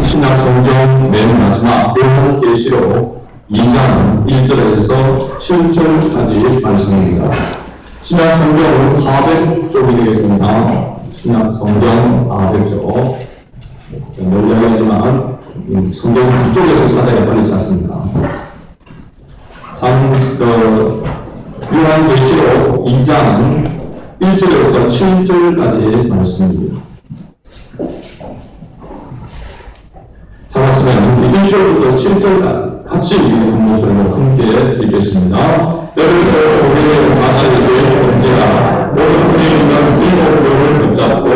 신약 성경 맨 마지막 요한계시록 2장 1절에서 7절까지 말씀입니다. 신약 성경은 400쪽이 되겠습니다. 신약 성경 400쪽. 놀라야지만 성경 뒤쪽에서 찾아야 빨리 찾습니다. 요한계시록 2장 1절에서 7절까지 말씀입니다. 찾았으면 1절부터 7절까지 같이 한 목소리로 함께 읽겠습니다. 여기서 우리의 사자에게 번제가 모든 분이 있는 일곱 병을 붙잡고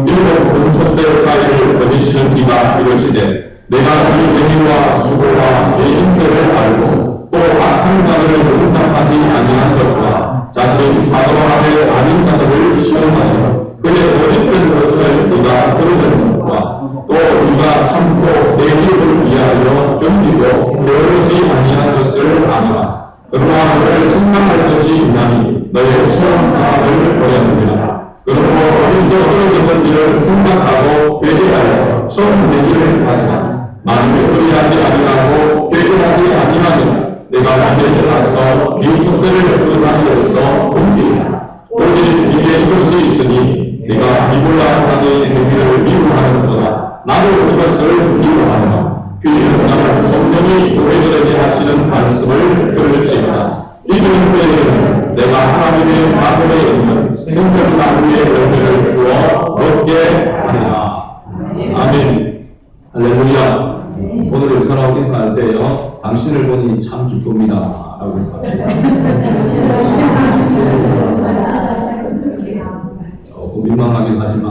일곱 금촛대 사이를 거니시는 이가 이르시되 내가 이 행위와 수고와 내 힘들을 알고 또 악한 자들을 용납하지 아니한 것과 자신 사도하되 아닌 자들을 시험하여 그의 거짓된 것을 네가 들은 것과 또 네가 참고 내 일을 위하여 견디고 게으르지 아니한 것을 아니라 그러나 너를 생각할 것이 있나니 너의 처음 사업을 버렸느니라. 그러므로 어디서 떨어졌던 일을 생각하고 회개하여 처음 내 일을 하지만 만일 회개하지 아니하고 회개하지 아니하면 내가 남에게 가서 네 촛대를 그 사이에서 옮기리라. 오직 네게 이것이 있으니 네가 니골라 하나님의 행위를 미워하는 것보다 나도 그것을 미워하노라. 귀는 나는 성령이 교회들에게 하시는 말씀을 들을지어다. 이들은 때에는 내가 하나님의 마음에 있는 생명나무의 열매를 주어 먹게 하리라. 아멘. 할렐루야. 오늘 의사라고 인사할 때요, 당신을 보니 참 기쁩니다 라고 인사합니다. 조금 민망하긴 하지만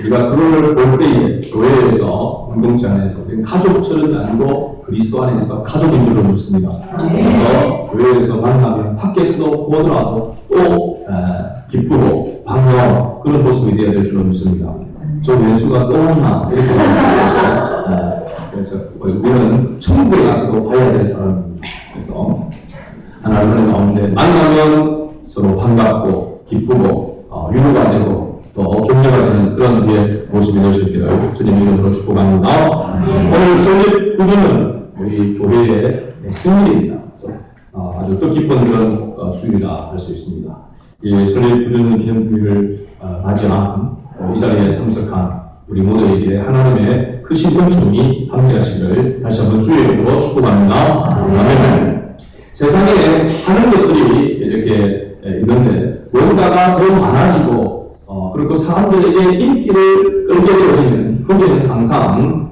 우리가 서로를 볼 때에 교회에서, 공동체 안에서 가족처럼 아니고 그리스도 안에서 가족인 줄로 믿습니다. 그래서 교회에서 만나면 밖에서도 보더라도 또 기쁘고 반가운 그런 모습이 되어야 될 줄로 믿습니다. 저 왼수가 또 왔나 이렇게 그래서 우리는 천국에 가서도 봐야 될 사람입니다. 그래서 하나님의 가운데 만나면 서로 반갑고 기쁘고 위로가 되고 또 격려가 되는 그런 우리의 모습이 될 수 있기를 주님 이름으로 축복합니다. 오늘 설립 9주는 우리 교회의 생일입니다. 아주 뜻깊은 그런 주일이라 할 수 있습니다. 이 설립 9주년 기념 주일을 맞이한 이 자리에 참석한 우리 모두에게 하나님의 크신 은총이 함께하시기를 다시 한번 주의 이름으로 축복합니다. 아멘. 세상에 많은 것들이 이렇게 있는데 뭔가가 더 많아지고 그리고 사람들에게 인기를 끌게 되어지면 거기에는 항상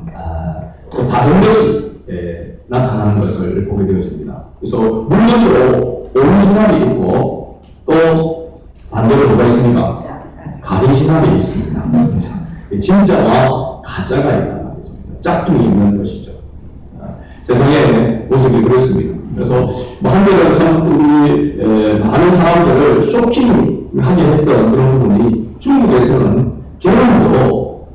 또 다른 것이 나타나는 것을 보게 되어집니다. 그래서 물론으로 옳은 사람이 있고 또 반대로 뭐가 있습니까? 가린 사람이 있습니다. 진짜와 가짜가 있단 말이죠. 짝퉁이 있는 것이죠. 세상의 모습이 그렇습니다. 그래서 한때는 참 우리 많은 사람들을 쇼킹하게 했던 그런 부분이 중국에서는 계란도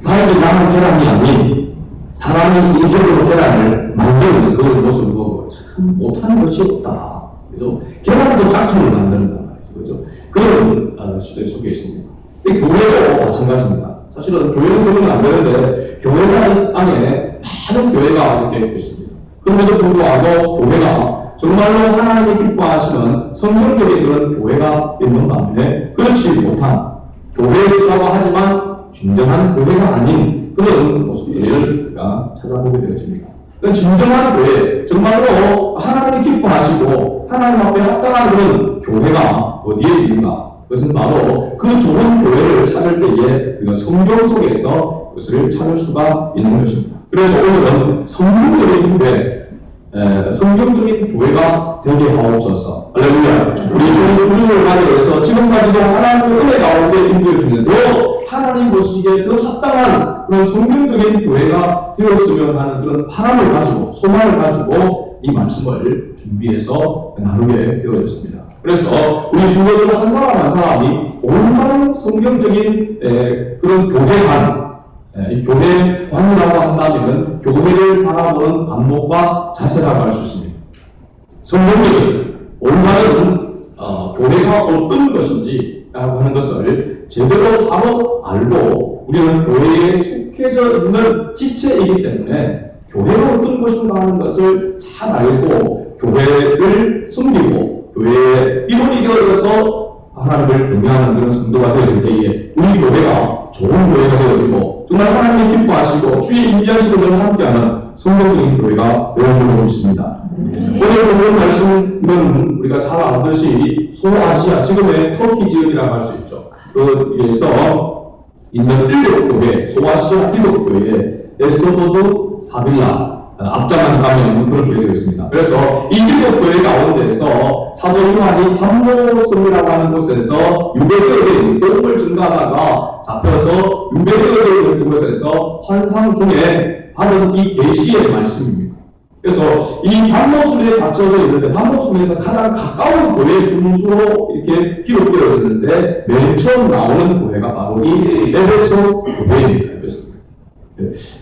다행히 남은 계란이 아닌 사람이 일적으로 계란을 만드는 그런 모습을 보고 참 못하는 것이 없다. 그래서 계란도 짝퉁을 만든단 말이죠. 그렇죠? 그런 시대 속에 있습니다. 교회도 마찬가지입니다. 사실은 교회는 그러면 안 되는데 교회 안에 많은 교회가 이렇게 있습니다. 그럼에도 불구하고 교회가 정말로 하나님이 기뻐하시는 성경적인 그런 교회가 있는 반면에 그렇지 못한 교회라고 하지만 진정한 교회가 아닌 그런 모습들을 우리가 찾아보게 되어집니다. 진정한 교회, 정말로 하나님이 기뻐하시고 하나님 앞에 합당한 그런 교회가 어디에 있는가? 그것은 바로 그 좋은 교회를 찾을 때에 우리가 성경 속에서 그것을 찾을 수가 있는 것입니다. 그래서 오늘은 성경적인 교회, 성경적인 교회가 되게 하옵소서. 할렐루야. 우리 주님 우리를 맞이해서 지금까지도 하나님의 은혜 가운데 인도해 주는데 하나님 보시기에 더 합당한 그런 성경적인 교회가 되었으면 하는 그런 바람을 가지고 소망을 가지고 이 말씀을 준비해서 나누게 되어졌습니다. 그래서 우리 주님들 한 사람 한 사람이 올바른 성경적인 그런 교회관, 이 교회관이라고 한다면 교회를 바라보는 안목과 자세라고 할 수 있습니다. 성경적인 올바른 교회가 어떤 것인지 라고 하는 것을 제대로 바로 알고 우리는 교회에 속해져 있는 지체이기 때문에 교회가 어떤 것인가 하는 것을 잘 알고 교회를 섬기고 교회의 일원이 되어서 하나님을 경외하는 그런 성도가 되어질 때에 우리 교회가 좋은 교회가 되어지고 정말 하나님이 기뻐하시고 주의 임재하시고 늘 함께하는 성도적인 교회가 되어지고 있습니다. 오늘 보는 말씀은 우리가 잘 알듯이 소아시아, 지금의 터키 지역이라고 할 수 있죠. 거기에서 있는 일곱 교회, 소아시아 일곱 교회에 에스더드, 사빌라, 앞장만 가면 그런 교회가 있습니다. 그래서 이 일곱 교회 가운데에서 사도 요한이 담모섬이라고 하는 곳에서 유배되어진 똥을 증가하다가 잡혀서 유배되어진 그곳에서 환상 중에 받은 이 계시의 말씀입니다. 그래서 이 담모섬에 갇혀져 있는데 담모섬에서 가장 가까운 교회 순수로 이렇게 기록되어 있는데 맨 처음 나오는 교회가 바로 이 에베소 교회입니다.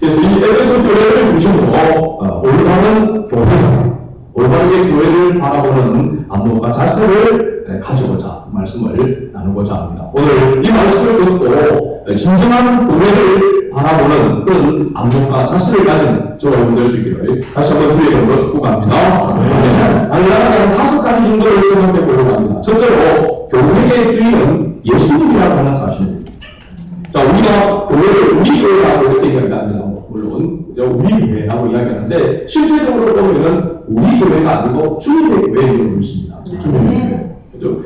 그래서 이 에베소 교회를 중심으로 올바른 교회가 올바르게 교회를 바라보는 안목과 자세를 가져보자 말씀을 나누고자 합니다. 오늘 이 말씀을 듣고 진정한 교회를 바라보는 그런 안목과 자세를 가진 저와 여러분 될 수 있기를 다시 한번 주의 이름으로 축복합니다. 간단하게 5가지 정도를 생각해 보려고 합니다. 첫째로 교회의 주인은 예수님이라고 하는 사실입니다. 자, 우리가 교회를 우리 교회라고 이렇게 이야기합니다. 물론 우리 교회라고 이야기하는데 실제적으로 보면은 우리 교회가 아니고 주님의 교회인 것입니다. 주님의 교회. 그죠?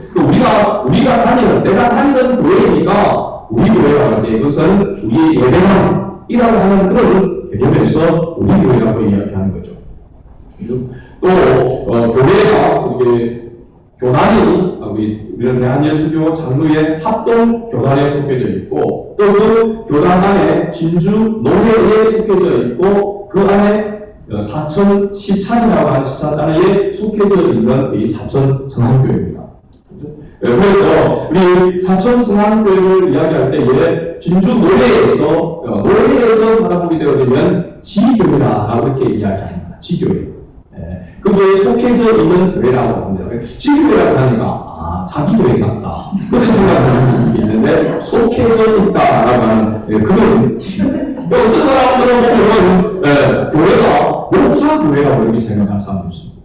우리가 다니는 내가 다니는 교회니까 우리 교회라고 할 때 이것은 우리의 예배당이라고 하는 그런 개념에서 우리 교회라고 이야기하는 거죠. 또 교회가 이게 교단이 우리는 대한예수교 장로의 합동 교단에 속해져 있고 또 그 교단 안에 진주 노회에 속해져 있고 그 안에 사천 시찬이라고 하는 시찬 안에 속해져 있는 이 사천 성안교회입니다. 그래서 우리 사천 성안교회를 이야기할 때에 진주 노회에서 바라보게 되어지면 지교회라고 이렇게 이야기합니다. 지교회. 그게 속해져 있는 교회라고 합니다. 지교회라고 하니까 자기 교회 같다. 그런 생각을 수 있는데 속해져 있다라고 하는 그런 어떤 사람들은 보면 교회가 목사교회라고 이렇게 생각하는 사람도 있습니다.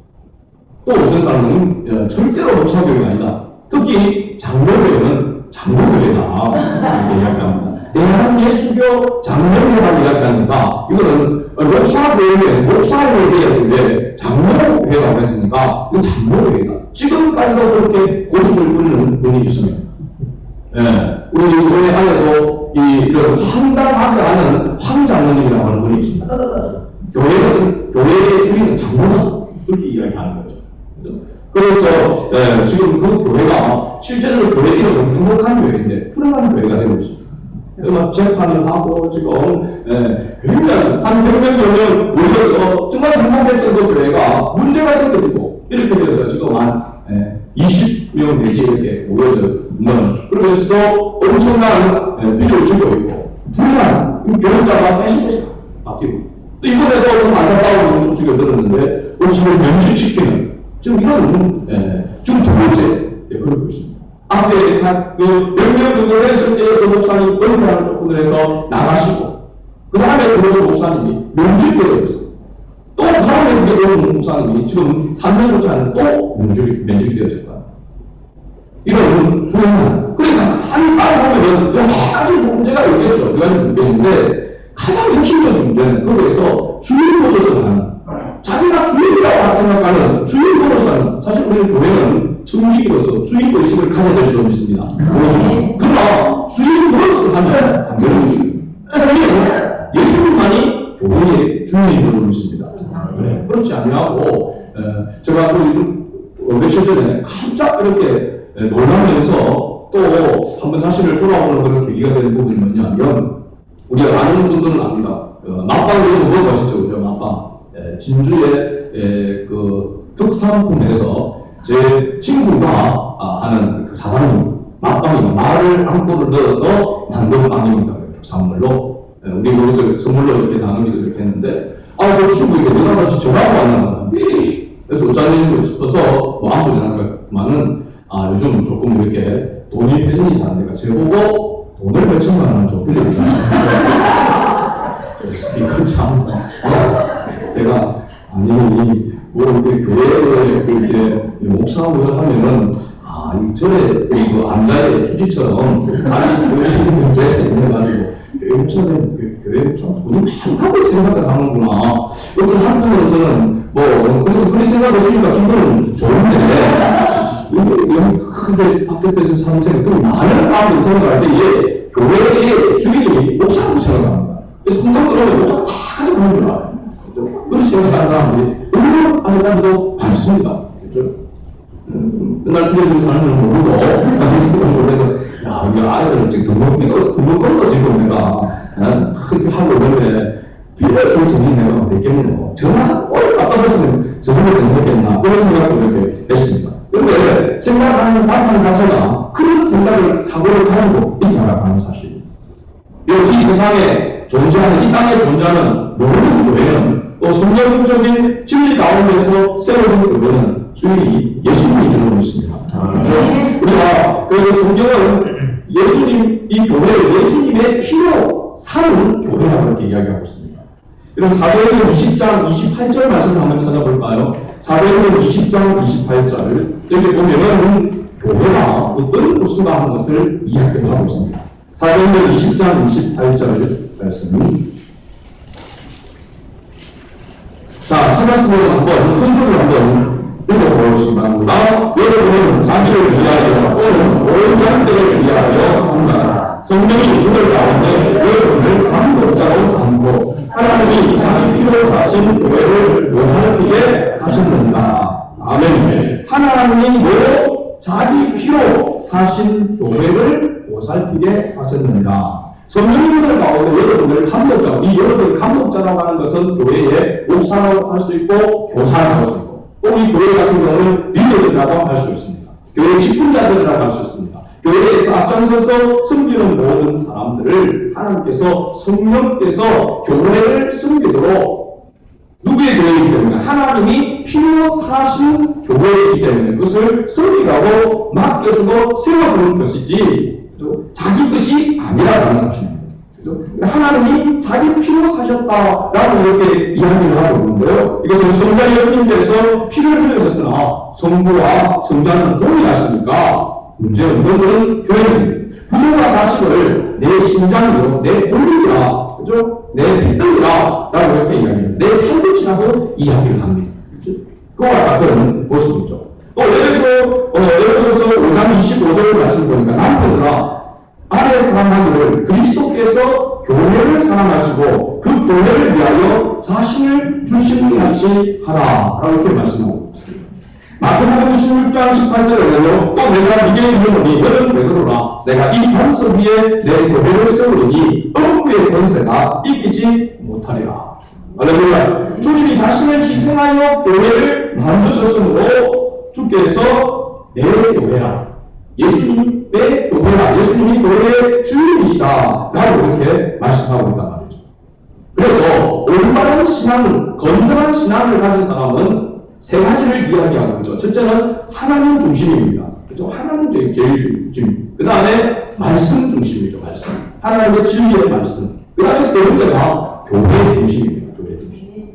또 어떤 사람은 절대로 목사교회가 아니다. 특히 장로교회는 장로교회다 이렇게 이야기합니다. 대한예수교 장로교회라고 이야기하니까 이거는 목사교회는 목사교회에 대해서 장로교회라고 했으니까 이건 장로교회다. 지금까지도 그렇게 고집을 부리는 분이 있습니다. 우리 교회 안에도 이런 황당하게 하는 황장로님이라고 하는 분이 있습니다. 교회의 주인은 장로다. 그렇게 이야기하는 거죠. 그래서 지금 그 교회가 실제로 교회들은 행복한 교회인데 불행한 교회가 되고 있습니다. 막 재판을 하고 지금 굉장히 한 100명 정도 모여서 정말 행복했던 그 교회가 문제가 생겨지고 이렇게 돼서 지금 한 20명 내지 이렇게 모여져 있는 그러면서도 엄청난 빚을 지고 있고 불행한 교육자가 계속 바뀌고 또 이번에도 좀 안타까운 소식을 들었는데 옷을 면직시키는 지금 이런 지금 두 번째 그러고 있습니다. 앞에 몇명 정도 했을 때 그 목사님 은퇴하는 조건을 해서 나가시고 그 다음에 그 목사님이 면직되어 있어요. 또 다음에 그 목사님이 지금 3년 목사는 또 면직이 되어졌다. 이런 불행한 그러니까 한 보면은 여러 가지 문제가 있겠죠. 여러 가지 문제인데 가장 핵심적인 문제는 거기에서 주인 노릇을 하는 자기가 주인이라고 생각하는 주인 노릇을 하는 사실 우리 교회는 청지기로서 주인의식을 가져야 될 줄 믿습니다. 그러나 주인 노릇을 하는 관계는 있습니다. 예수님만이 교회의 주인인 줄 믿습니다. 그렇지 않냐고 제가 며칠 전에 깜짝 이렇게 놀라면서 또 한번 자신을 돌아보는 그런 계기가 되는 부분이 뭐냐면 우리가 아는 분들은 압니다. 맛빵을 먹어보시죠. 그죠? 맛빵. 진주의 그 특산품에서 제 친구가 하는 그 사장님 맛빵이 말을 안고를 넣어서 만든 빵입니다. 특산물로 우리 그것을 선물로 이렇게 나누기도 이렇게 했는데 그 친구에게 누나같이 전화가 왔나 그래서 어쩌는지 싶어서 뭐 아무 전화가 많은 요즘 조금 이렇게 돈이 배선이 사는데가 저보고 돈을 몇 천만 원 좀 빌려주자. 이거 참, 제가, 아니, 뭐, 이렇게 교회에 이렇게 목사업을 하면은, 이 절에 그 안자의 주지처럼 자기 교회에 있는 문제에서 해가지고, 교회 목사는, 교회 목사는 돈이 많다고 생각을 하는구나. 어떤 한편으로서는, 그렇게 생각을 해주니까 기분은 좋은데, 여기 크게 바깥에서 사는 생각, 또 많은 사람들이 생각할 때, 얘, 교회의 주인이 목사라고 생각합니다. 그래서 성경으로 목사 다 가져가는 줄 알아요. 그렇게 생각하는 사람들이 의외로 하는 사람들도 많습니다. 그렇죠? 맨날 빌려준 사람들은 모르고, 그래서, 야, 우리 아이들은 지금 등록금도 지금 내가, 그렇게 하고 있는데, 빌려줄 돈이 내가 없겠네요. 전화, 답답했으면 저번에 등록했나? 그런 생각도 이렇게 했습니다. 그런데 생각하는 바탕 자체가 그런 생각을, 사고를 가지고 있다라고 하는 사실입니다. 이 세상에 존재하는, 이 땅에 존재하는 모든 교회는 또 성경적인 진리 가운데서 세워진 교회는 주인이 예수님이 줄로 있습니다. 우리가 그래서 성경은 예수님, 이 교회를 예수님의 피로 사는 교회라고 이렇게 이야기하고 있습니다. 그럼 사도행전 20장 28절 말씀을 한번 찾아볼까요? 사도행전 20장 28절 여기 보면은 교회가 어떤 곳인가 하는 것을 이야기하고 있습니다. 사도행전 20장 28절 말씀은 자, 찾았으면 한번 큰 소리로 한번 읽어보시기 바랍니다. 여러분은 자기를 위하여 또는 온 양들을 위하여 산다. 성령이 그들 가운데 여러분을 감독자로 삼고 하나님이 자기 피로 사신 교회를 보살피게 하셨는가. 아멘. 하나님으로 자기 피로 사신 교회를 보살피게 하셨는가. 성령님들 가운데 여러분을 감독자로, 이 여러분을 감독자라고 하는 것은 교회의 목사라고 할 수 있고 교사라고 할 수 있고 또 이 교회 같은 경우는 리더들이라고 할 수 있습니다. 교회 직분자들이라고 할 수 있습니다. 교회에서 앞장서서 섬기는 모든 사람들을 하나님께서 성령께서 교회를 섬기도록 누구의 교회이기 때문에 하나님이 피로 사신 교회이기 때문에 그것을 섬기라고 맡겨주고 세워주는 것이지 자기 것이 아니라는 사실입니다. 하나님이 자기 피로 사셨다라고 이렇게 이야기를 하고 있는데요. 이것은 성자 예수님께서 피를 흘리셨으나 성부와 성자는 동일하시니까 문제 없는 것은 교회입니다. 부모가 자식을 내 심장이요, 내 골육이라, 그죠? 내 핏덩이라 라고 이렇게 이야기해요. 내 살붙이라고 이야기를 합니다. 그와 같은 모습이죠. 에베소서 5장 25절 말씀 보니까 남편들아 아내 사랑하기를 그리스도께서 교회를 사랑하시고 그 교회를 위하여 자신을 주신 같이 하라 라고 이렇게 말씀하고 있습니다. 마태복음 16장 18절에는요 또 내가 네게 이르노니 너는 베드로라 내가 이 반석 위에 내 교회를 세우리니 억부의 권세가 이기지 못하리라. 할렐루야. 주님이 자신을 희생하여 교회를 만드셨으므로 주께서 내 교회라 예수님의 교회라 예수님이 교회의 주인이시다 라고 이렇게 말씀하고 있단 말이죠. 그래서 올바른 신앙, 건전한 신앙을 가진 사람은 세 가지를 이야기하고 있죠. 첫째는 하나님 중심입니다. 그렇죠? 하나님 제일 중심. 그 다음에 말씀 중심이죠. 말씀. 하나님의 진리의 말씀. 그 다음에 세 번째가 교회 중심입니다. 교회 중심.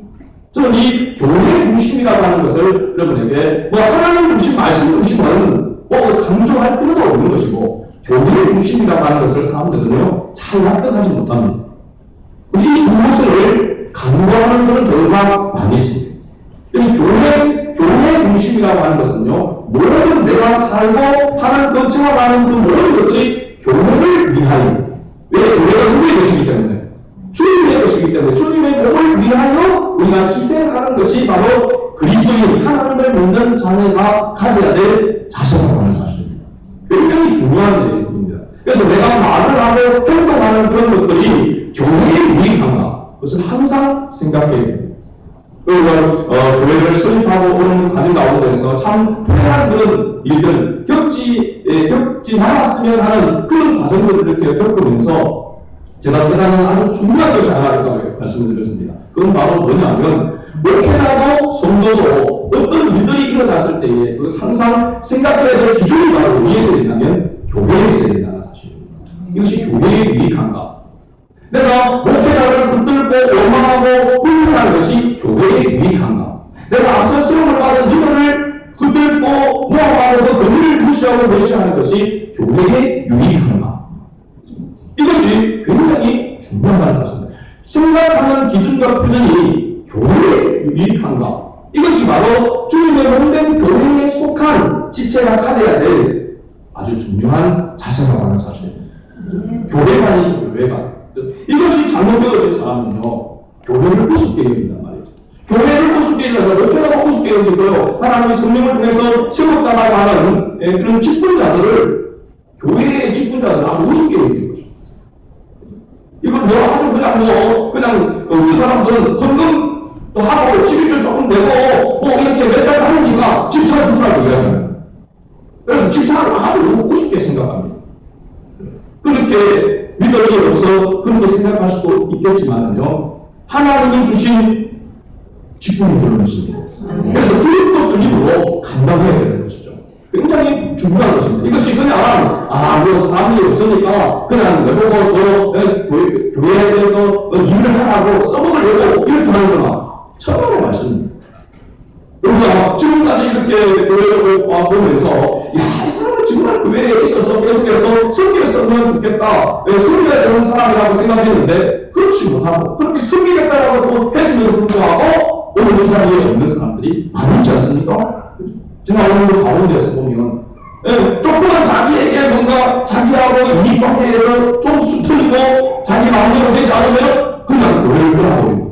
저는 이 교회 중심이라고 하는 것을 여러분에게 하나님 중심, 말씀 중심은 강조할 필요도 없는 것이고 교회 중심이라고 하는 것을 사람들은요 잘 납득하지 못합니다. 이 두 것을 강조하는 것은 더욱 많이 있습니다. 교회 중심이라고 하는 것은요 모든 내가 살고 하는 것 생활하는 그 모든 것들이 교회를 위하여 왜 교회가 누구의 것이기 때문에 주님의 것이기 때문에 주님의 몸을 위하여 우리가 희생하는 것이 바로 그리스도인 하나님을 믿는 자녀가 가져야 될 자세라고 하는 사실입니다. 굉장히 중요한 내용입니다. 그래서 내가 말을 하고 행동하는 그런 것들이 교회에 유익한가? 그것을 항상 생각해야 됩니다. 그리고 교회를 설립하고 오는 과정 가운데서 참 불행한 그런 일들 겪지 말았으면 하는 그런 과정들을 이렇게 겪으면서 제가 깨닫는 아주 중요한 것이 하나 있다고 말씀을 드렸습니다. 그건 바로 뭐냐면 목회자도 성도도 어떤 일들이 일어났을 때에 항상 생각해야 될 기준이 바로 무엇이 있냐면 교회에 있어야 된다는 사실입니다. 이것이 교회에 유익한가? 내가 목회자를 붙들고 원망하고 불문하는 것이 교회에 유익한가? 내가 앞서 수용을 받은 리더를 붙들고 모함하고 그 권위를 무시하고 무시하는 것이 교회에 유익한가? 이것이 굉장히 중요한 사실입니다. 생각하는 기준과 표준이 교회에 유익한가? 이것이 바로 주님의 몸된 교회에 속한 지체가 가져야 될 아주 중요한 자세라고 하는 사실입니다. 교회가 아니죠, 교회가. 이것이 잘못되어진 사람은요, 교회를 우습게 여긴단 말이죠. 교회를 우습게 여기고, 목회자가 우습게 여기고요, 하나님의 성령을 통해서 세웠다라고 하는 그런 직분자들을, 교회의 직분자들을 아주 우습게 여기는 거죠. 이걸 뭐 아주 그냥 그 사람들은 헌금 또 하고 11조 조금 내고 뭐 이렇게 몇 달 하니까 집사를 주라고 이야기합니다. 그래서 집사를 아주 우습게 생각합니다. 그렇게 믿음이 없어 그렇게 생각할 수도 있겠지만요, 하나님이 주신 직분인 줄 믿습니다. 그래서 그것도 드림으로 감당해야 되는 것이죠. 굉장히 중요한 것입니다. 이것이 그냥 뭐 사람이 없으니까 그냥 내보고 교회에 대해서 일을 하라고 써먹으려고 이렇게 하는 거나 천만의 말씀입니다. 우리가 지금까지 이렇게 교회를 보면서 이 사람은 정말 교회에 있어서 계속해서 섬겼으면 좋겠다, 섬겨야 되는 사람이라고 생각했는데 그렇지 못하고 그렇게 섬기겠다라고 했음에도 불구하고 오늘 이 사람이 없는 사람들이 많지 않습니까? 지난 오늘 가운데에서 보면 조금만 자기에게 뭔가 자기하고 이익관계에서 좀 수틀리고 자기 마음대로 되지 않으면 그냥 교회를 떠나버립니다.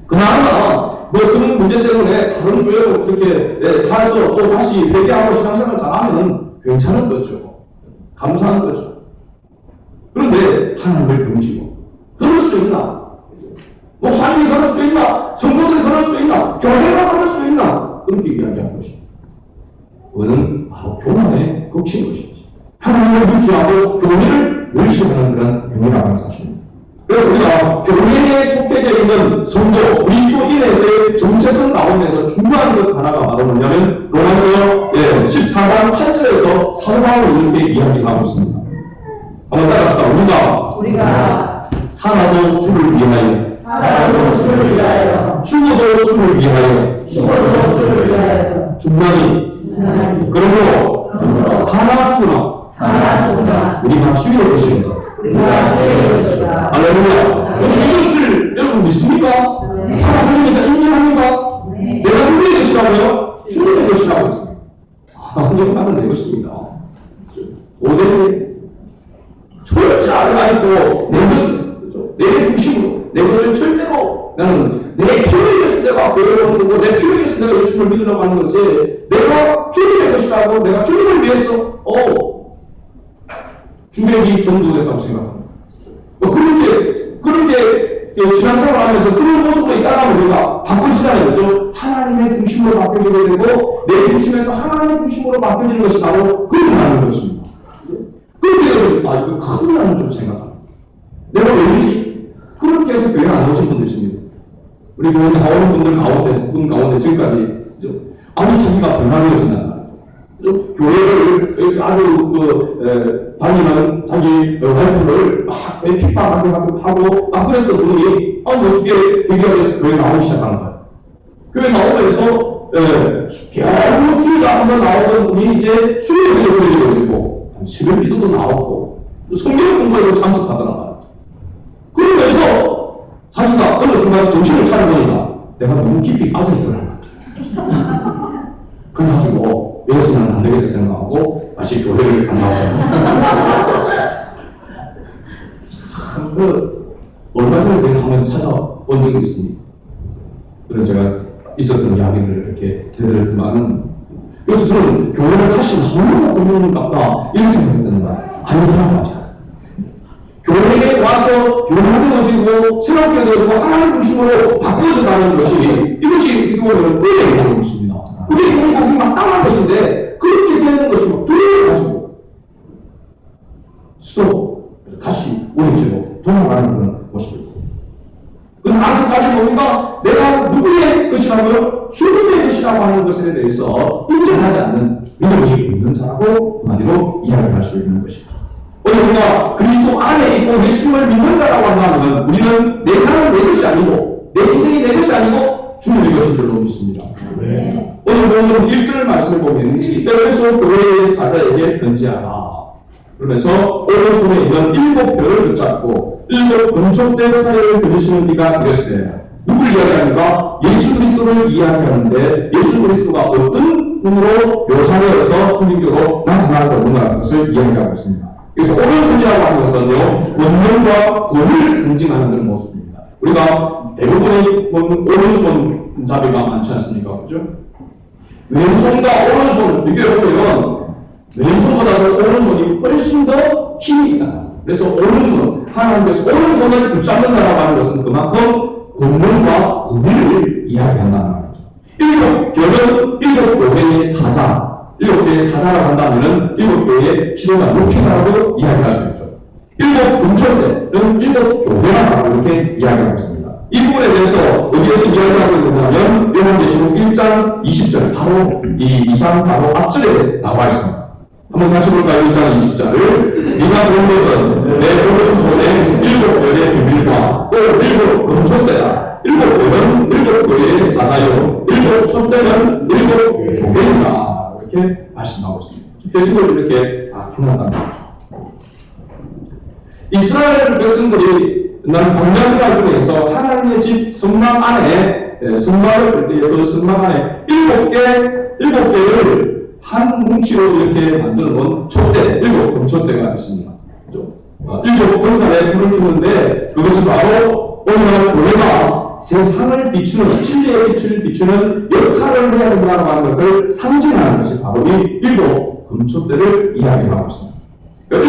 그나마 뭐 그런 문제 때문에 다른 교회로 이렇게 가서 또 다시 회개하고 신앙생활 잘하면 괜찮은 거죠. 감사한 거죠. 그런데 하나님을 등지고 그럴 수도 있나? 목사님이 그럴 수도 있나? 성도들이 그럴 수도 있나? 교회가 그럴 수도 있나? 그렇게 이야기하는 것입니다. 그거는 바로 교만의 극치인 것입니다. 하나님을 무시하고 교회를 무시하는 그런 행위라는 사실입니다. 그래서 우리가 교회에 속해져 있는 성도, 그리스도인에서의 정체성 가운데서 중요한 것 하나가 바로 뭐냐면 로마서 14장 8절에서 사도 바울은 이렇게 이야기하고 있습니다. 한번 따라합시다. 우리가 살아도 주를 위하여, 죽어도 주를 위하여, 중간이 그러므로 살아 죽으나 우리가 주의 것입니다. 할렐루야. 이것을 여러분 믿습니까? 하나님이니까 인정합니까? 내가 누구의 것이라고요? 주님의 것이라고 했습니다. 하나님 나는 내 것입니다. 오늘 철저하게 가지고 내 것을, 내 중심으로, 내 것을 절대로 나는 내 필요에 대해서 내가 배우는 거고 내 필요에 대해서 내가 예수를 믿으라고 하는 것이 내가 주님의 것이라고 내가 주님을 위해서 주객이 전도됐다고 생각합니다. 그렇게 신앙생활 하면서 그런 모습으로 있다가 우리가 바꿔지잖아요. 그렇죠? 하나님의 중심으로 바뀌게 되고 내 중심에서 하나님의 중심으로 바뀌어지는 것이 바로 그러는 것입니다. 그렇게 이거 큰일 나는 좀 생각합니다. 내가 왜이지? 그렇게 해서 교회 안 오신 분들 있습니다. 우리 교회 나오는 분들 가운데 지금까지 자기가 변화되어진단 말이죠. 교회를 아주 다니는 자기 와이프를 막 핍박하고 하고 그랬던 분이 어떻게 대기업에서 교회 나오기 시작하는 거예요. 교회 나오면서 겨우 주일에 한번 나오던 분이 이제 수요일에 교회에 오고 새벽 기도도 나오고 성경 공부에도 참석하더라. 그러면서 자기가 어느 순간 정신을 차려보니까 내가 너무 깊이 빠져있더라는 겁니다. 그래가지고 여기서는 안 되겠다 생각하고 다시 교회를 안 나와요. 참 얼마 전에 제가 한번 찾아본 적이 있습니다. 그래서 제가 있었던 이야기를 이렇게 대들었지만은 그래서 저는 교회를 다시 너무 고민을 갖다 이런 생각했던 거야. 아니더라고 맞아. 교회에 와서 용화되어지고 새롭게 되어지고 하나님 중심으로 바뀌어져가는 것이 이것이 이거는 의에 있는 것입니다. 그게 공복이 마땅한 것인데 그렇게 되는 것이 두려워가지고 스톱 다시 오른쪽으로 돌아가는 그런 모습이고 그건 아직까지 우리가 내가 누구의 것이라고요? 주님의 것이라고 하는 것에 대해서 인정하지 않는 믿음이 있는 있는 자라고 한마디로 이야기할 수 있는 것이죠. 오늘 우리가 그리스도 안에 있고 예수님을 믿는 자라고 한다면 우리는 내 삶은 내 것이 아니고 내 인생이 내 것이 아니고 주님의 것인 줄로 믿습니다. 네. 오늘 보면 1절 말씀을 보면 에베소 교회의 사자에게 편지하라. 그러면서 오른손에 있는 7별을 붙잡고 7 금촉대 사이를 그리시는 이가 이랬어요. 누굴 이야기하니까? 예수 그리스도를 이야기하는데 예수 그리스도가 어떤 분으로 묘사되어서 성경적으로 나타나는 것을 이야기하고 있습니다. 그래서 오른손이라고 하는 것은요, 원명과 권위를 상징하는 그런 모습입니다. 우리가 대부분의 오른손잡이가 많지 않습니까? 그죠? 왼손과 오른손을 비교해보면 왼손보다도 오른손이 훨씬 더 힘이 있다. 그래서 오른손, 하나님께서 오른손을 붙잡는다라고 하는 것은 그만큼 권능과 권위를 이야기한다는 거죠. 7별은 7교회의 사자, 7교회의 사자라고 한다면 7교회의 지도자, 목회자라고 이야기할 수 있죠. 7 금초대는 7교회라고 이렇게 이야기하고 있습니다. 이 부분에 대해서 어디에서 이야기하고 있느냐면 요한계시록 1장 20절, 바로 이 2장 바로 앞절에 나와 있습니다. 한번 같이 볼까요? 1장 20절을 네가 본 것은 내 오른손에 7별의 비밀과 또 7 금초대다. 7별은 7교회의 사자요 7 촛대는 7교회이다. 이렇게 말씀하고 있습니다. 계속을 이렇게 표현한다는 거죠. 이스라엘 백성들이 난 광야 생활 중에서 하나님의 집 성막 안에 성막을 볼 때 그 성막 안에 7개를 한 뭉치로 이렇게 만들어 놓은 촛대, 7 금촛대가 있습니다. 그죠? 7 금단에 불을 켜는데 그것은 바로 오늘 교회가 세상을 비추는, 진리의 빛을 비추는 역할을 해야 된다고 하는 것을 상징하는 것이 바로 이 7 금촛대를 이야기하고 있습니다. 7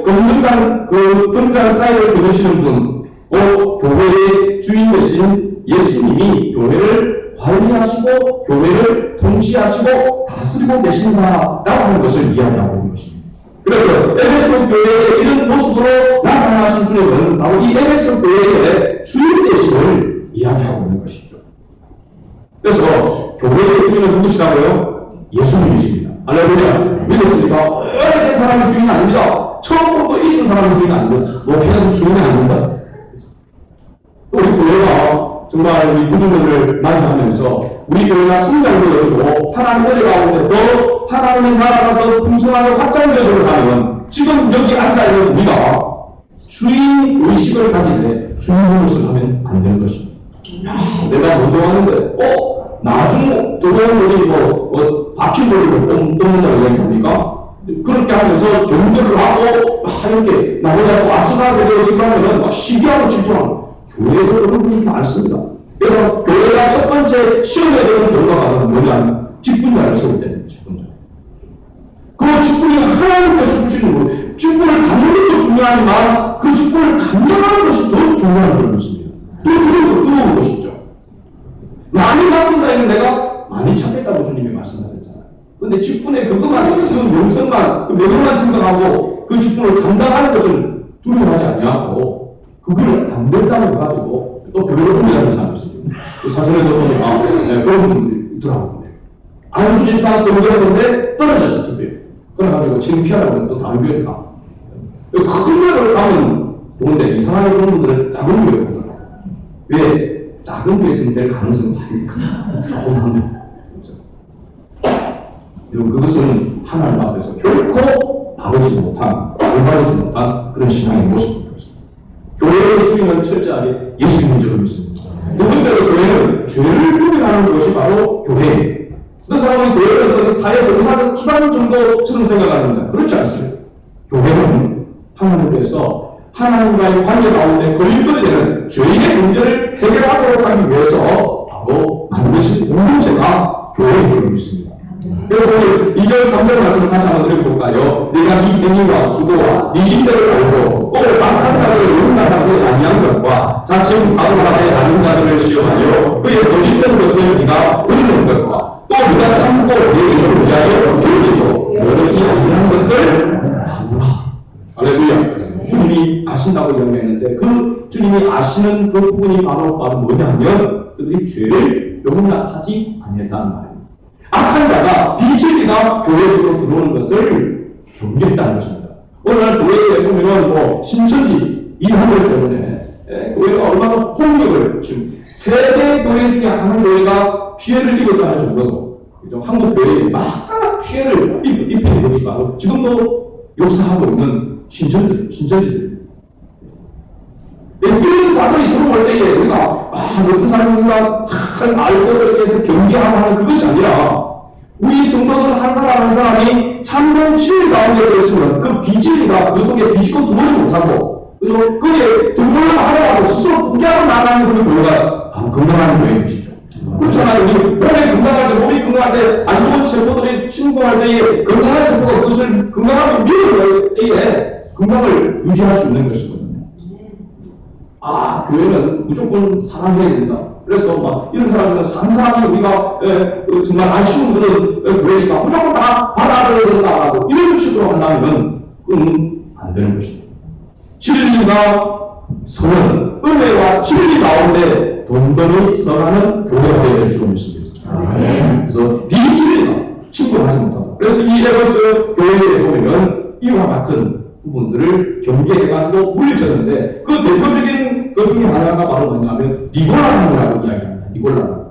금단, 그 금단 사이를 그리시는 분, 교회의 주인 되신 예수님이 교회를 관리하시고 교회를 통치하시고 다스리고 계신다라고 하는 것을 이야기하고 있는 것입니다. 그래서 에베소 교회의 이런 모습으로 나타나신 주님은 바로 이 에베소 교회의 주인 되심을 이야기하고 있는 것이죠. 그래서 교회의 주인은 누구시라고요? 예수님이십니다. 할렐루야. 믿었습니까? 오래된 사람이 주인이 아닙니다. 처음부터 있은 사람이 주인이 아닙니다. 목회자도 주인이 아닙니다. 우리 교회가 정말 우리 구주님을 맞이하면서 우리 교회가 성장되어지고 하나님 은혜 가운데 더 하나님의 나라가 더 풍성하고 확장되어지고 하면 지금 여기 앉아있는 우리가 주인 의식을 가질 때 주인 노릇을 하면 안 되는 것입니다. 내가 운동하는데 나중에 도둑놀이 바퀴 돌리고 똥문다고 얘기합니까? 그렇게 하면서 경도를 하고 이렇게 나보다 아스나게 되어지면 막 시기하고 질투하고 교회도 그런 분이 많습니다. 그래서 교회가 첫 번째 시험에 되는 결과가 뭐냐면 직분자를 세울 때는 직분자. 그 직분이 하나님께서 주시는 거예요. 직분을 갖는 것도 중요하지만 그 직분을 감당하는 것이 더 중요한 걸 믿습니다. 또 그런 뜨거운 것이죠. 많이 받는 자에는 내가 많이 찾겠다고 주님이 말씀하셨잖아요. 근데 직분의 그것만, 그 명성만, 그 명예만 생각하고 그 직분을 감당하는 것을 두려워하지 아니하고 그걸 안 된다고 해가지고 또 별로 의미하는 사람이 있습니다. 사전에도 보니까 그런 분들이 있더라고요. 안수진 따서 연결했는데 떨어졌어, 투표. 그래가지고 창피하다고 또 다른 교회를 가. 큰 교회를 가면 좋은데 이상하게 그런 분들은 작은 교회를 오더라고요. 왜? 작은 교회에서는 될 가능성이 있으니까. 조금 하면. 그렇죠? 그것은 하나님 앞에서 결코 바르지 못한, 올바르지 못한 그런 신앙의 모습입니다. 교회의 주인은 철저하게 예수님인 줄로 믿습니다. 두 번째로 교회는 죄를 구별하는 것이 바로 교회예요. 어떤 사람은 교회는 사회 봉사 기관 정도처럼 생각하는데 그렇지 않습니다. 교회는 하나님께서 하나님과의 관계 가운데 거리들이 되는 죄의 문제를 해결하도록 하기 위해서 바로 만드신 공동체가 교회인 줄로 믿습니다. 그래서 오늘 2절 3절 말씀을 다시 한번 드려볼까요? 네가 네 행위와 수고와 네 인대를 알고 또 악한 자들을 용납하지 아니한 것과 자칭 사도하되 아닌 자들을 시험하여 그의 거짓된 것을 네가 드리는 것과 또 네가 참고 네 이름을 위하여 견디고 여르지 아니한 것을 아노라. 할렐루야. 주님이 아신다고 이야기했는데 그 주님이 아시는 그 부분이 바로 뭐냐면 그들이 죄를 용납하지 아니했다는 말입니다. 악한 자가 비진리가 교회 속으로 들어오는 것을 경계했다는 것입니다. 오늘 교회에 보면은 뭐 신천지 이한들 때문에 교회가 얼마나 폭력을 지금 세계 교회 중에 한 교회가 피해를 입었다는 정도로 한국 교회에 막강한 피해를 입힌 것이 바로 지금도 역사하고 있는 신천지들. 이런 자들이 들어올 때에 우리가 어떤 사람인가 잘 알고 이렇게 해서 경계하고 하는 그것이 아니라 우리 성도들 한 사람 한 사람이 참된 진리 가운데서 있으면 그 비진리가 그 속에 비집고 들어오지 못하고 그게 들어오려고 하더라도 스스로 포기하고 나가는 그런 교회가 건강한 교회인 것이죠. 그렇잖아요. 우리 몸이 건강할 때, 몸이 건강할 때, 안 좋은 세포들이 침공할 때에 건강한 세포가 그것을 건강하게 밀어낼 때에 건강을 유지할 수 있는 것이거든요. 교회는 무조건 사랑해야 된다. 그래서 막 이런 사람들은 산 사람이 우리가 정말 아쉬운 그런 교회니까 무조건 다 받아들여야 된다라고 이런 식으로 한다면 그건 안 되는 것입니다. 진리가 서는 은혜와 진리 가운데 동등히 서가는 교회가 되어야 될 줄 믿습니다. 그래서 비진리가 침공하지 못하고 그래서 이 에베소 교회에 보면 이와 같은 부분들을 경계해가지고 물리쳤는데 그 대표적인 것 중에 하나가 바로 뭐냐면 니골라당이라고 이야기합니다. 니골라당.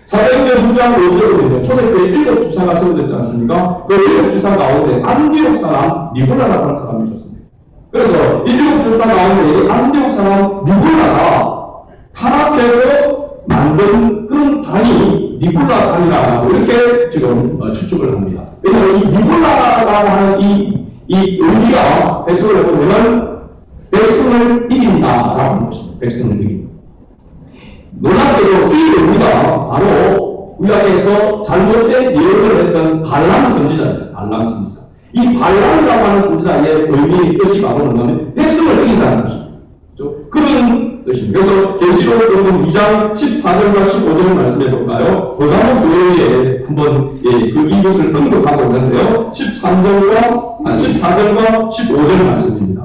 사도행전 9장 5절에 보면 초대교회 7 주사가 세워졌지 않습니까? 그 7 주사 가운데 안디옥 사람 니골라라는 사람이 있었습니다. 그래서 7 주사 가운데 안디옥 사람 니골라가 타락해서 만든 그런 당이 니골라 당이라고 이렇게 지금 추측을 합니다. 왜냐하면 이 니골라라고 하는 이 의미가 해석을 해보면 백성을 이긴다라고 하는 것입니다. 백성을 이긴다. 놀랍게도 이 의미가 바로 구약에서 잘못된 예언을 했던 발람 선지자죠. 발람 선지자. 이 발람이라고 하는 선지자의 의미 뜻이 바로 뭐냐면 백성을 이긴다는 것입니다. 그런 뜻입니다. 그래서 계시록 2장 14절과 15절 말씀해 볼까요? 고다모 교회에 한번 이것을 언급하고 있는데요. 14절과 15절 말씀입니다.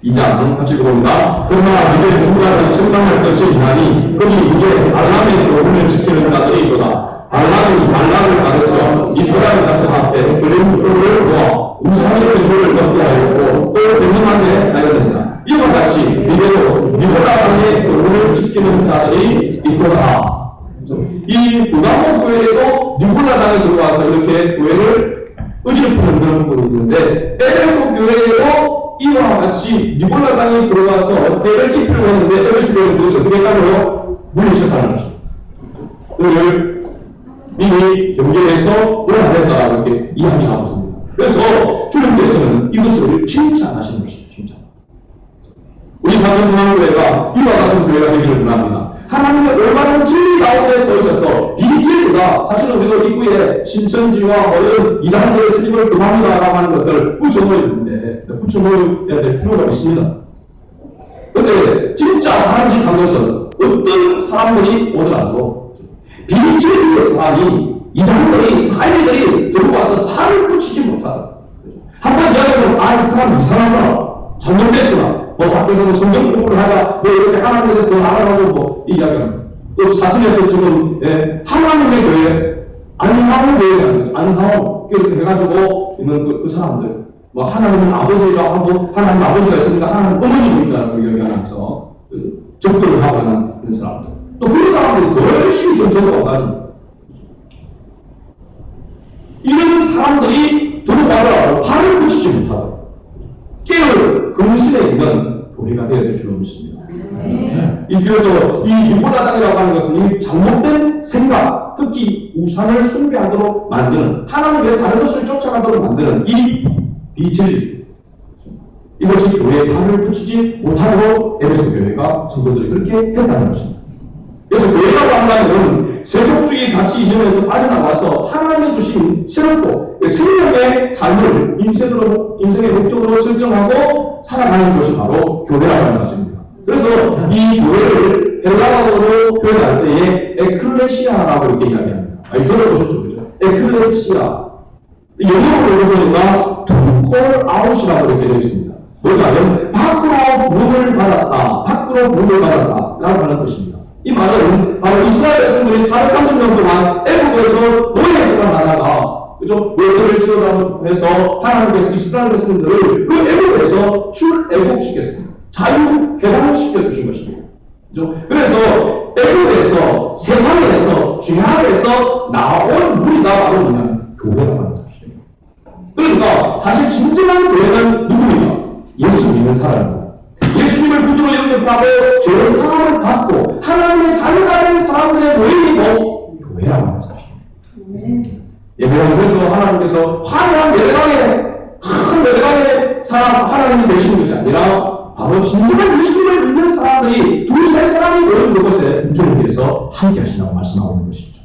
2장 같이 봅니다. 그러나 이제 누군가를 책망할 것이 있나니 거기 이게 발람의 교훈을 지키는 자들이 있도다. 발람이 발람을 가르쳐 이스라엘 자손 앞에 그린 뿔을 모아 우상의 증거를 걷게 하였고 또 변명하게 하였느니라. 이와 같이 이대로 니골라당의 교훈을 지키는 자들이 있도다. 이 고다모 교회에도 니골라당이 들어와서 이렇게 교회를 어지럽히는 그런 부분이 있는데 에베소 교회에도 이와 같이 니골라당이 들어와서 때를 입히려고 했는데 에베소 교회는 어떻게 했다고요? 물리쳤다는 것입니다. 그를 이미 경계해서 원하겠다 이렇게 이야기하고 있습니다. 그래서 주님께서는 이것을 칭찬하시는 것입니다. 칭찬. 우리 사도신앙교회가 이와 같은 교회가 되기를 원합니다. 하나님의 올바른 진리 가운데 서 있어서 비진리가 사실은 우리가 입구에 신천지와 어떤 이단들의 출입을 금합니다라고 하는 것을 붙여놓는데 붙여놓아야 될 필요가 있습니다. 그런데 진짜 바람직한 것은 어떤 사람들이 오더라도 비진리의 사람이 이단들이 사회들이 들어와서 팔을 붙이지 못하다. 한번 이야기하면 이 사람 이상하구나. 잘못됐구나. 밖에서도 성경 공부를 하자, 이렇게 하나님에 대해서 더 알아가고, 이 이야기합니다. 또 사진에서 지금, 하나님의 교회, 안상호 교회라는 거죠. 안상호, 이렇게 해가지고 있는 그 사람들. 하나님은 아버지라고 하고, 하나님 아버지가 있으니까 하나님 어머니도 있다고 이야기하면서, 접근을 하고 있는 그런 사람들. 또 그런 사람들이 더 열심히 전쟁을 하다니. 이런 사람들이 들어가더라도 발을 붙이지 못하고, 깨을 근실에 있는 교회가 되어야 될 줄로 믿습니다. 그래서 이 니골라당이라고 하는 것은 이 잘못된 생각, 특히 우상을 숭배하도록 만드는, 하나님 외에 다른 것을 쫓아가도록 만드는 이 비진리, 이것이 교회에 발을 붙이지 못하도록 에베소 교회가 성도들이 그렇게 했다는 것입니다. 그래서 교회라고 한다면 세속주의 가치 이념에서 빠져나와서 하나님이 주신 새롭고 생명의 삶을 인생의 목적으로 설정하고 살아가는 것이 바로 교회라고 하는 사실입니다. 그래서 이 교회를 헬라어로 표현할 때에 에클레시아라고 이렇게 이야기합니다. 들어보셨죠? 그죠? 에클레시아. 영어로 보니까 to call out이라고 이렇게 되어 있습니다. 뭐냐면 밖으로 부름을 받았다. 밖으로 부름을 받았다. 라고 하는 것입니다. 이 말은 바로 이스라엘 백성들이 430년 동안 애국에서 노예 생활을 하다가 애굽을 치러다면서 하나님께서 이스라엘 백성들을 그 애굽에서 출애굽시켰습니다. 자유 해방시켜 주신 것입니다. 그죠? 그래서 애굽에서 세상에서 죄악에서 나온 우리가 바로 뭐냐면 교회라고 하는 사실입니다. 그러니까 사실 진정한 교회는 누구입니까? 예수 믿는 사람입니다. 예수님을 구주로 영접하고 죄의 사함을 받고 하나님의 자녀가 된 사람들의 모임이고 교회라고 하는 사실입니다. 예배하면서 하나님께서 화려한 큰 내대강의 사람 하나님이 되시는 것이 아니라 바로 진정한 예수님을 믿는 사람들이 두세 사람이 모인 그곳에 공존을 위해서 함께 하신다고 말씀하고 있는 것이죠.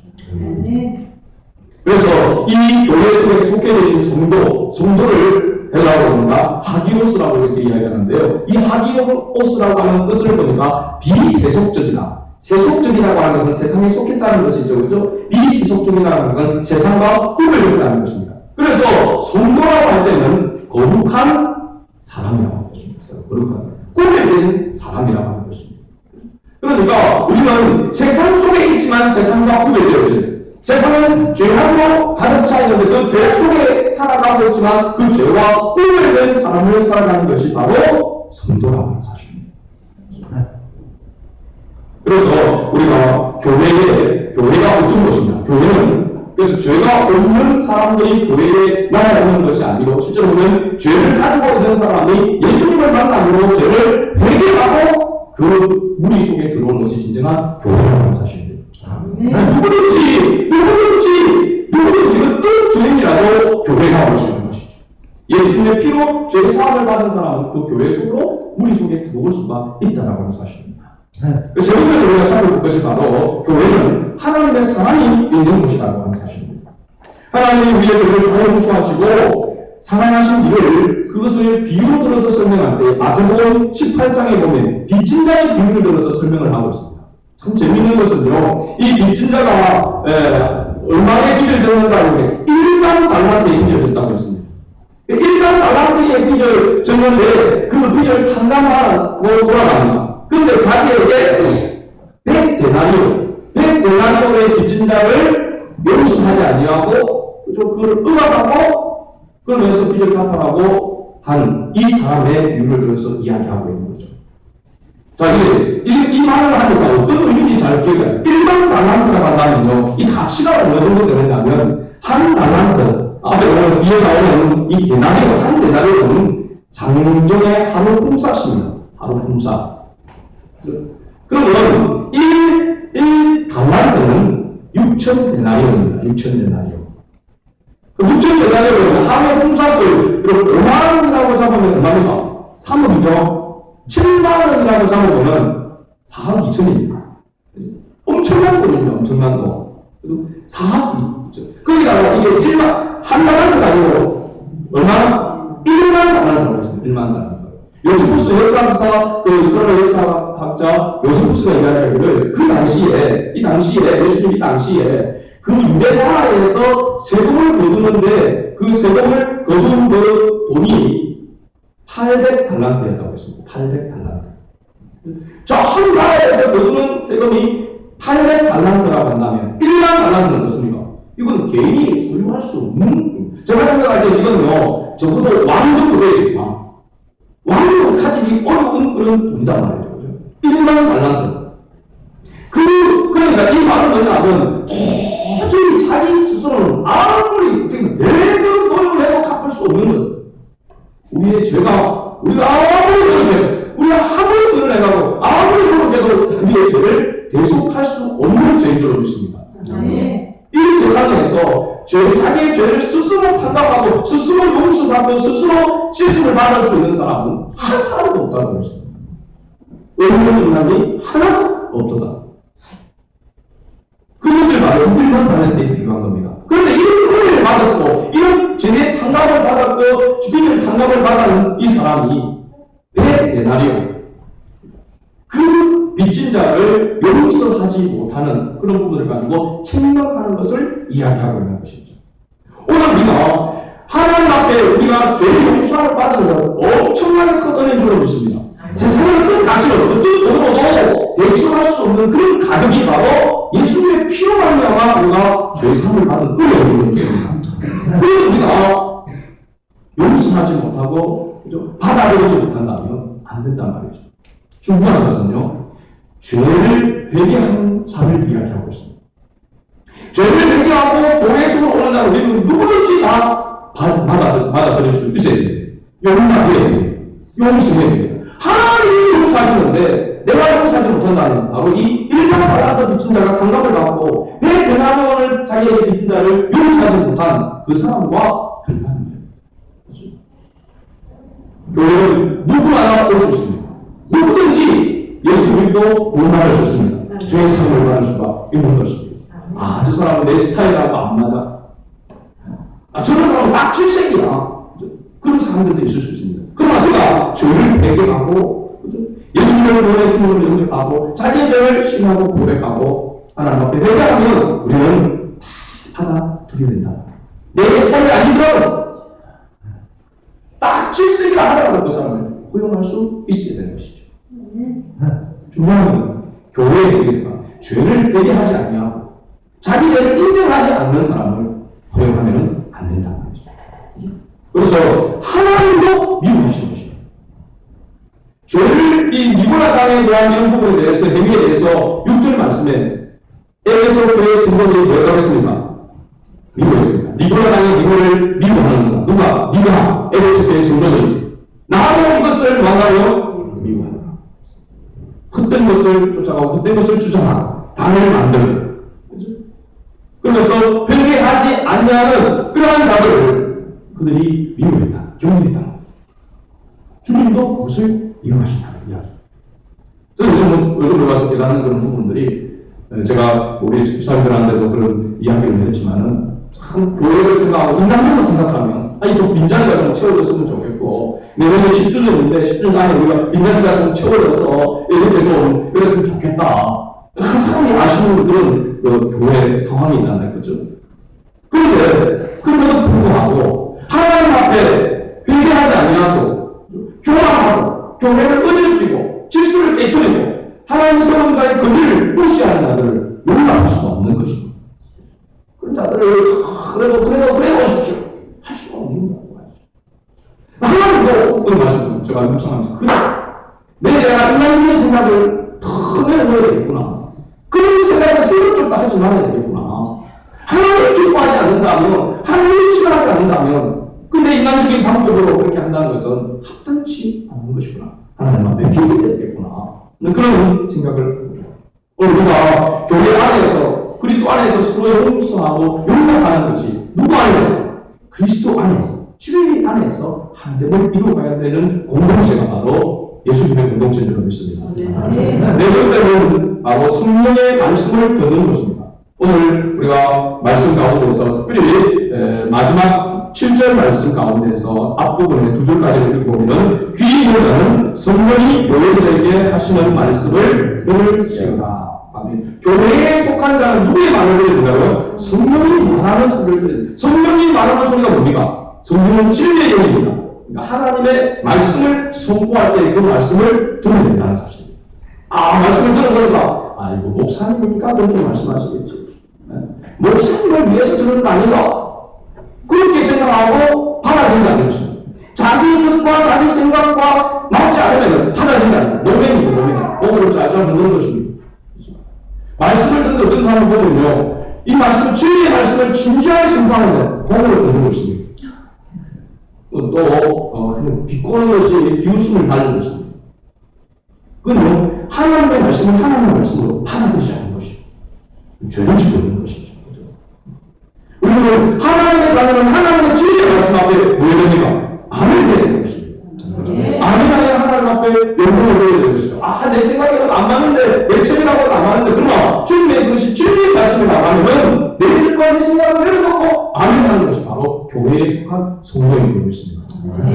그래서 이 교회 속에 속해 있는 성도를 헬라어로 보니까 하기오스라고 이렇게 이야기하는데요. 이 하기오스라고 하는 뜻을 보니까 비세속적이다. 세속적이라고 하는 것은 세상에 속했다는 것이죠. 그죠? 비세속적이라는 것은 세상과 구별됐다는 것입니다. 그래서 성도라고 할 때는 거룩한 사람이라고 하는 것입니다. 거룩한 사람. 구별된 사람이라고 하는 것입니다. 그러니까 우리는 세상 속에 있지만 세상과 구별되어진 세상은 죄악으로 가득 차 있는데 그 죄악 속에 살아가고 있지만 그 죄와 구별된 사람을 살아가는 것이 바로 성도라고 하는 사실입니다. 그래서 우리가 교회가 어떤 것이냐? 교회는 그래서 죄가 없는 사람들이 교회에 나아가는 것이 아니고 실제로 보면 죄를 가지고 있는 사람이 예수님을 만남으로 죄를 회개하고 그 무리 속에 들어오는 것이 진정한 교회라고 하는 사실입니다. 누구든지 어떤 죄인이라도 교회가 오시는 것이죠. 예수님의 피로 죄의 사함을 받은 사람은 그 교회 속으로 무리 속에 들어올 수가 있다는 하는 사실입니다. 세 번째로 우리가 살펴볼 것이 바로 교회는 하나님의 사랑이 있는 곳이라고 하는 사실입니다. 하나님이 우리의 죄를 다 용서하시고 사랑하신 이를 그것을 비유로 들어서 설명할 때 마태복음 18장에 보면 빚진 자의 비유를 들어서 설명을 하고 있습니다. 참 재미있는 것은요, 이 빚진 자가 얼마의 빚을 졌는가 하면 1만 달란트의 빚을 졌다고 했습니다. 1만 달란트의 빚을 졌는데 그 빚을 탕감하고 돌아갑니다. 그런데 자기에게 100데나리온의 빚진 자를 용서하지 아니하고 그걸 응하고 그러면서 빚을 갚아라고 한 이 사람의 이유를 들어서 이야기하고 있는 거죠. 자, 이 말을 하니까 어떤 의미인지 잘 기억이 안 나요. 1만 달란트라고 한다면요, 이 가치가 어느 정도 되느냐면, 한 달란트, 앞에 오늘 위에 나오는 이 데나리온, 한 데나리온은 장정의 하루 품삯입니다. 하루 품삯. 그러면 1 달란트는 6,000데나리온입니다. 6,000데나리온. 그 6,000데나리온은 하루의 품삯을 5만 원이라고 잡으면 얼마입니까? 3억이죠. 7만 원이라고 잡아보면 4억 2천입니다. 엄청난 돈입니다. 엄청난 돈. 그리고 4억 2천. 거기다가 이게 1만, 한 달란트가 아니고 얼마? 1만 달란트라고 했습니다. 1만 달란트. 요세푸스 역사학사, 이스라엘 역사학자 요세푸스가 이야기하기를 예수님이 당시에 그 유대 나라에서 세금을 거두는데 그 세금을 거둔 그 돈이 800달란트였다고 했습니다. 800달란트. 자, 한 나라에서 거두는 세금이 800달란트라고 한다면 1만 달란트는 어떻습니까? 이건 개인이 소유할 수 없는, 제가 생각할 때 이건요, 적어도 왕 정도 돼요. 왕으로 가지기 어려운 그런 돈이단 말이죠. 1만 달란트. 그러니까 이 말은 뭐냐면 도저히 자기 스스로는 아무리 대단한 노력을 해도 갚을 수 없는 것. 우리가 아무리 노력해도, 우리가 아무리 손을 내가고, 아무리 노력해도 우리의 죄를 대속할 수 없는 죄인 줄 믿습니다. 이 세상에서 자기의 죄를 스스로 탕감하고, 스스로 용서받고, 스스로 씻음을 받을 수 있는 사람은 한 사람도 없다고 했습니다. 없는 인간이 하나도 없도다. 그것을 바로 1만 달란트에 비교한 겁니다. 그런데 이런 은혜를 받았고, 이런 죄의 탕감을 받았고, 빚을 탕감을 받은 이 사람이 100데나리온, 그 빚진 자를 용서하지 못하는 그런 부분을 가지고 책망하는 것을 이야기하고 있는 것이죠. 오늘 우리가 하나님 앞에 우리가 죄의 용서를 받는 것 엄청나게 큰 은혜인 줄로 믿습니다. 세상의 어떤 가치로, 어떤 돈으로도 대출할 수 없는 그런 가격이 바로 예수님의 피로 말미암아 우리가 죄의 사함을 받은 은혜인 줄로 믿습니다. 그래서 우리가 용서하지 못하고 받아들이지 못한다면 안 된단 말이죠. 중요한 것은요, 죄를 회개하는 삶을 이야기하고 있습니다. 죄를 회개하고 교회에서 오는 날 우리는 누구든지 다 받아들일 수 있어야 돼요. 용납해야 돼요. 용서해야 돼요. 하나님이 용서하시는데 내가 용서하지 못한다면 바로 이 일평 바닥에 미친 자가 감각을 받고 내 변화를 자기에게 미친 자를 용서하지 못한 그 사람과 불가능해요. 교회는 누구나 올 수 있습니다. 누구든지 예수 믿고 구원받을 수 있습니다. 죄의 상을 받을 수가 있는 것입니다. 아, 저 사람은 내 스타일하고 안 맞아. 아, 저런 사람은 딱 질색이야. 그런 사람들도 있을 수 있습니다. 그러나 그가 죄를 회개하고 예수님을 구원해 주님을 영접하고 자기의 죄를 신하고 고백하고 하나님 앞에 회개하면 우리는 다 받아들여야 된다. 내 스타일이 아니더라도 딱 질색이라 하더라도 그 사람을 허용할 수 있어야 되는 것이죠. 중요한 건 교회에 대해서 죄를 회개하지 아니하고 자기 죄를 인정하지 않는 사람을 허용하면 안 된다는 거죠. 그래서 하나님도 미워하시는 것입니다. 죄를 이 니고라 당에 대한 이런 부분에 대해서 행위에 대해서 6절 말씀에 에베소 교회의 성도들이 뭐라고 했습니까? 미워했습니다. 니고라 당의 니고를 미워하는 것. 누가? 니가 에베소 교회의 성도들이 나도 이것을 만나며 미워한다. 헛된 것을 쫓아가고 헛된 것을 주장하고 당을 만들고 그래서 회개하지 않냐는 그러한 자들을 그들이 미워했다. 경계했다. 주님도 그것을 미워하신다는 이야기. 요즘 들어가서 깨닫는 그런 부분들이 제가 우리 집사님들한테도 그런 이야기를 했지만은 참 교회를 생각하고 인간적으로 생각하면 아니 좀 빈자리가 좀 채워졌으면 좋겠고 내년에 10주년인데 10주년 안에 우리가 빈자리가 좀 채워져서 이렇게 좀 그랬으면 좋겠다. 항상 아쉬운 그런 교회 상황이 있잖아요. 그죠? 그런데 그럼에도 불구하고 하나님 앞에 회개하지 아니하고 교만하고 교회를 어지럽히고 질서를 깨뜨리고 하나님 성자의 권위를 무시하는 자들을 용납할 수가 없는 것입니다. 그런 자들을 그래도 오십시오 할 수가 없는 거예요. 하나님도 오늘 말씀 제가 묵상하면서 그래 내가 인간적인 생각을 더 내려놓아야 되겠구나. 그런 생각을 생각적으로 하지 말아야 되겠구나. 하나님을 기뻐하지 않는다면 하나님을 싫어하지 않는다면 근데 인간적인 방법으로 그렇게 한다는 것은 합당치 않는 것이구나. 하나님 앞에 기도해야 되겠구나. 그런 생각을 오늘 우리가 교회 안에서 그리스도 안에서 서로의 용서하고 용납하는 것이 누구 안에서? 그리스도 안에서 주님 안에서 하나님을 이루어가야 되는 공동체가 바로 예수님의 공동체인 줄 믿습니다. 네 번째는 바로 성령의 말씀을 듣는 것입니다. 오늘 우리가 말씀 가운데서 특별히 마지막 7절 말씀 가운데서 앞부분에 2절까지를 읽어보면 귀보다는 성령이 교회들에게 하시는 말씀을 들을지어다. 아멘. 교회에 속한 자는 누구의 말을 들은가요? 성령이 말하는 소리를 들은. 성령이 말하는 소리가 뭡니까? 성령은 진리의 영입니다. 그러니까 하나님의 말씀을 선포할 때 그 말씀을 들어야 된다는 사실입니다. 아, 말씀을 들은 거니까 아이고 목사님이니까 그렇게 말씀하시겠죠. 목사님을 위해서 들은 거 아닌가? 그렇게 생각하고 받아들이지 않는 것입니다. 자기 뜻과 자기 생각과 맞지 않으면 받아들이지 않는 노맹이죠, 노맹. 오늘을 짤짤 먹는 것입니다. 말씀을 듣는 어떤 사람을 보면요, 이 말씀, 진리의 말씀을 진지하게 생각하는데 공을 듣는 것입니다. 또 그냥 비꼬는 것이 비웃음을 받는 것입니다. 그건 하나님의 말씀을 하나님의 말씀으로 받아들이지 않는 것이죠. 죄를 짓고 있는 것이죠. 우리는 하나님의 자녀는 하나님의 진리의 말씀 앞에 뭐해야 됩니까? 아멘 해야 되는 것입니다. 아멘 하여 하나님 앞에 영광을 드려야 되는 것이죠. 아, 내 생각에는 안 맞는데, 내 체면하고는 안 맞는데, 그러나 주님의 그것이 진리의 말씀이 나가면 내 뜻과 내 생각을 내려놓고 아멘 하는 것이 바로 교회에 속한 성도인 되고 있습니다.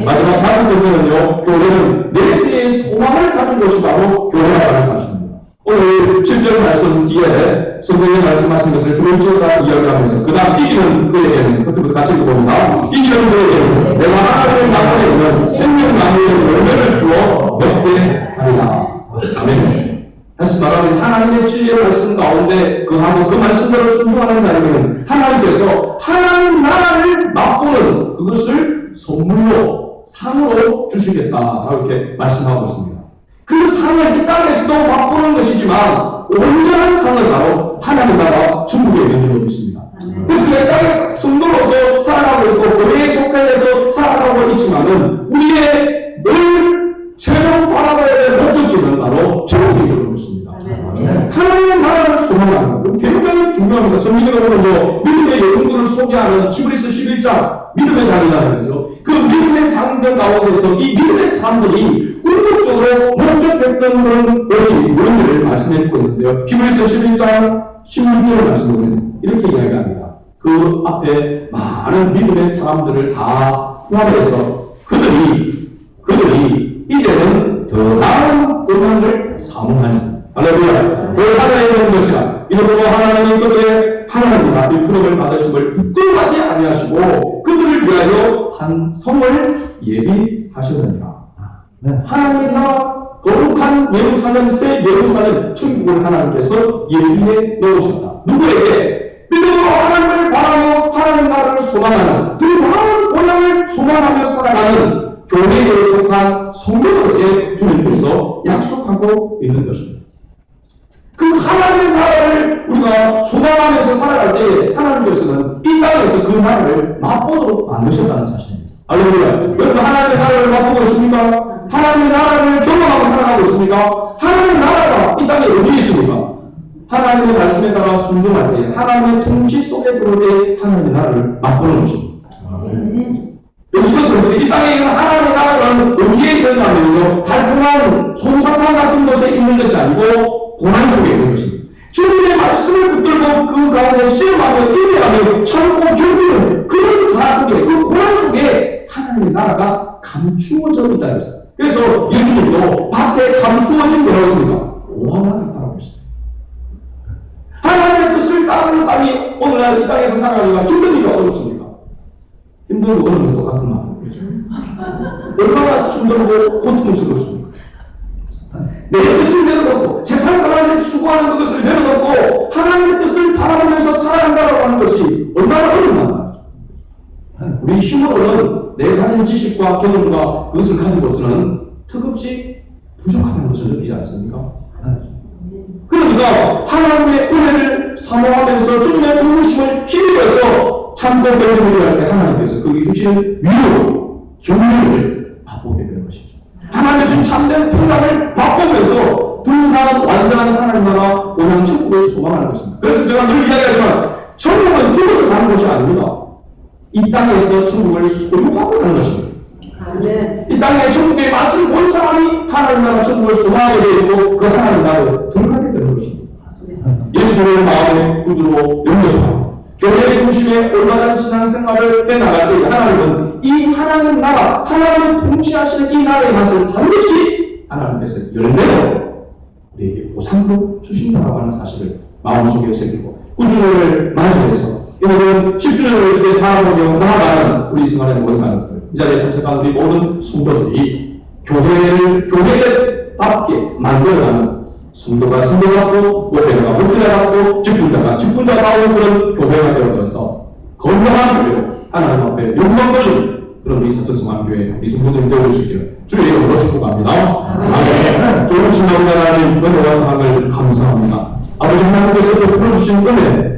마지막 5번째는요, 교회는 내세의 소망을 가진 것이 바로 교회라는 사실입니다. 오늘 7절 말씀 뒤에 성경에 말씀하신 것을 두 번째로 이야기하면서 그 다음 이기는 그에게는 그것도 같이 읽어봅니다. 이기는 그에게는 내가 하나님의 나무에 있는 생명나무의 열매를 주어 맺게 하리라. 아멘. 다시 말하면 하나님의 진리의 말씀 가운데 그 말씀대로 순종하는 자에게는 하나님께서 하나님 나라를 맛보는 그것을 선물로 상으로 주시겠다라고 이렇게 말씀하고 있습니다. 그 상을 이 땅에서도 맛보는 것이지만 온전한 상을 바로 하나님 나라 천국에 내주고 있습니다. 그래서 이 땅에 성도로서 살아가고 있고 교회에 속해서 살아가고 있지만은 우리의 늘 최종 바라봐야 될 목적지는 바로 천국이 되는 것입니다. 하나님의 나라를 소망하는 것 굉장히 중요합니다. 성경에 보면 믿음의 여성들을 소개하는 히브리서 11장 믿음의 장이라는 거죠. 그 믿음의 장들 가운데서 이 믿음의 사람들이 궁극적으로 목적했던 그런 것이 뭔지를 말씀해 주고 있는데요. 히브리서 11장 16절 말씀은 이렇게 이야기합니다. 그 앞에 많은 믿음의 사람들을 다 포함해서 그들이 이제는 더 나은 고난을 사모하니 할렐루야. 그 하나님의 있는 것이라 이러므로 하나님이 그들의 하나님과 이 부름을 받으심을 부끄러워하지 아니하시고 그들을 위하여 한 성을 예비하셨느니라. 하나님의 나라 거룩한 예루살렘 새 예루살렘 천국을 하나님께서 예비해 놓으셨다. 누구에게? 믿음으로 하나님을 바라며 하나님 나라를 소망하는 그 나은 본향을 소망하며 살아가는 교회에 속한 성도들에게 주님께서 약속하고 있는 것입니다. 그 하나님의 나라를 우리가 소망하면서 살아갈 때 하나님께서는 이 땅에서 그 나라를 맛보도록 만드셨다는 사실입니다. 할렐루야. 여러분 하나님의 나라를 맛보고 있습니까? 하나님의 나라를 경험하고 살아가고 있습니까? 하나님의 나라가 이 땅에 어디 있습니까? 하나님의 말씀에 따라 순종할 때 하나님의 통치 속에 들어올 때 하나님의 나라를 맛보는 것입니다. 이것은 이 땅에 있는 하나님의 나라는 어디에 있느냐면요 달콤한 솜사탕 같은 곳에 있는 것이 아니고 고난 속에 있는 것입니다. 주님의 말씀을 붙들고 그 가운데 시험하며 인내하며 참고 견디는 그런 자아 속에 그 고난 속에 하나님의 나라가 감추어져 있다 했어요. 그래서 예수님도 밭에 감추어진 뭐라고 했습니까? 오하나가 있다고 했어요. 하나님의 뜻을 따르는 삶이 오늘날 이 땅에서 살아가기가 힘듭니까? 어렵습니까? 힘들고 어려운 것 똑같은 말이죠. 얼마나 힘들고 고통스럽습니까? 내 뜻을 내려놓고 세상 사람들이 추구하는 그것을 내려놓고 하나님의 뜻을 바라보면서 살아간다고 하는 것이 얼마나 어려운 말이죠. 우리 힘으로는 내 가진 지식과 경험과 그것을 가지고서는 턱없이 부족하다는 것을 느끼지 않습니까? 그러니까 하나님의 은혜를 사모하면서 주님의 도우심을 힘입어서 참고 견디는 할 때 하나님께서 거기 주시는 위로 경륜을 맛보게 되는 것이죠. 하나님 주신 참된 평강을 맛보면서 분명한 완전한 하나님 나라 온한 천국을 소망하는 것입니다. 그래서 제가 늘 이야기하지만 천국은 죽어서 가는 것이 아닙니다. 이 땅에서 천국을 소유하고 가는 것입니다. 이 땅에 천국의 맛을 본 사람이 하나님 나라 천국을 소망하게 되고 그 하나님 나라로 들어가게 되는 것입니다. 예수님을 마음의 구주로 영접하고 교회의 중심에 올바른 신앙생활을 해나갈 때 하나님은 이 하나님 나라, 하나님을 통치하시는 이 나라의 맛을 반드시 하나님께서 열매로 우리에게 보상으로 주신다고 하는 사실을 마음속에 새기고 구주를 맞이해서 이번은 10주년을 이제 바라보며 나아가는 우리 생활의 모든 가족들 이 자리에 참석한 우리 모든 성도들이 교회답게 만들어가는 성도가 성도답고 목회자가 목회자답고 직분자가 직분자다운 그런 교회가 되어서 건강한 교회로 하나님 앞에 영광 돌리는 그런 우리 사천성한교회 우리 성도들이 되어주시기를 주의 이름으로 축복합니다. 아멘. 좋은 신앙 하나님 은혜와 사랑을 감사합니다. 아버지 하나님께서 베풀어주신 은혜